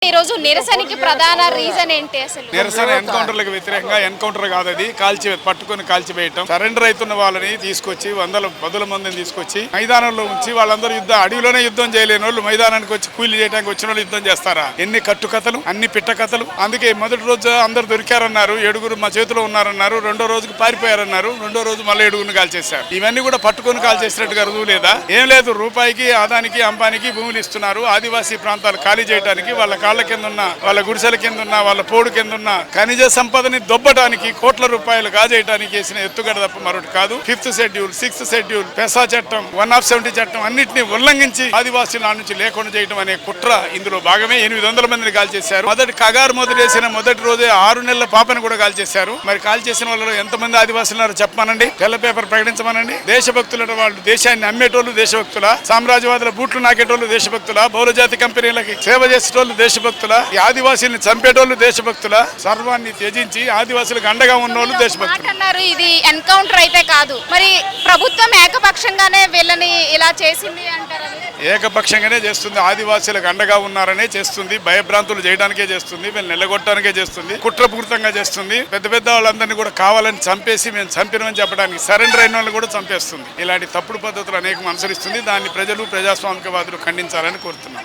ఈ రోజు నిరసనకి ప్రధాన రీజన్ ఏంటి అసలు? నిరసన ఎన్కౌంటర్లకు వ్యతిరేకంగా ఎన్కౌంటర్ కాదు, అది పట్టుకొని కాల్చివేయటం. సరెండర్ అవుతున్న వాళ్ళని తీసుకొచ్చి పదుల మందిని తీసుకొచ్చి మైదానంలో ఉంచి వాళ్ళందరూ అడవిలోనే యుద్ధం చేయలేని వాళ్ళు మైదానానికి వచ్చి కూలీ చేయడానికి వచ్చిన వాళ్ళు యుద్ధం చేస్తారా? ఎన్ని కట్టుకథలు, అన్ని పిట్ట కథలు. అందుకే మొదటి రోజు అందరు దొరికారన్నారు, 7 మా చేతిలో ఉన్నారన్నారు. రెండో రోజుకి పారిపోయారన్నారు. రెండో రోజు మళ్ళీ 7 కాల్చేశారు. ఇవన్నీ కూడా పట్టుకొని కాల్చేసినట్టుగా రుజువు లేదా? ఏం లేదు, రూపాయికి ఆదానికి అంబానికి భూములు ఇస్తున్నారు. ఆదివాసీ ప్రాంతాలు ఖాళీ చేయడానికి, వాళ్ళ కాళ్ళ కింద ఉన్న, వాళ్ళ గుడిసెల కింద ఉన్న, వాళ్ళ పోడు కింద ఉన్న ఖనిజ సంపదని దొబ్బటానికి కోట్ల రూపాయలు గాజేయడానికి చేసిన ఎత్తుగడ తప్ప మరొకటి కాదు. 5th షెడ్యూల్, 6th షెడ్యూల్, పెసా చట్టం, 170 చట్టం అన్నింటినీ ఉల్లంఘించి ఆదివాసీల నుంచి లేకుండా చేయడం అనే కుట్ర ఇందులో భాగమే. 800 మందిని కాల్చేశారు. కగారు మొదలేసిన మొదటి రోజే 6 నెలల పాపను కూడా కాల్చేశారు. మరి కాల్చేసిన వాళ్ళలో ఎంతమంది ఆదివాసులు చెప్పమనండి, తెల్ల పేపర్ ప్రకటించమనండి. దేశభక్తుల వాళ్ళు దేశాన్ని అమ్మేటోళ్ళు దేశభక్తుల, సామ్రాజ్యవాదుల బూట్లు నాకేటోళ్ళు దేశభక్తుల, బహుళజాతి కంపెనీలకి సేవ చేసేటోళ్ళు దేశభక్తుల, ఈ ఆదివాసీల్ని చంపేటోళ్ళు దేశభక్తుల, సర్వాన్ని త్యజించి ఆదివాసులకు అండగా ఉన్నోళ్ళు దేశభక్తులు. ఇది ఎన్కౌంటర్ అయితే కాదు, మరి ప్రభుత్వం ఏకపక్షంగానే వీళ్ళని ఇలా చేసింది అంటారు? ఏకపక్షంగానే చేస్తుంది. ఆదివాసీలకు అండగా ఉన్నారనే చేస్తుంది. భయభ్రాంతులు చేయడానికే చేస్తుంది. వీళ్ళు నిలగొట్టడానికే చేస్తుంది. కుట్రపూరితంగా చేస్తుంది. పెద్ద వాళ్ళందరినీ కూడా కావాలని చంపేసి మేము చంపినమని చెప్పడానికి సరెండర్ అయిన వాళ్ళు కూడా చంపేస్తుంది. ఇలాంటి తప్పుడు పద్ధతులు అనేకం అనుసరిస్తుంది. దాన్ని ప్రజలు, ప్రజాస్వామికవాదులు ఖండించాలని కోరుతున్నారు.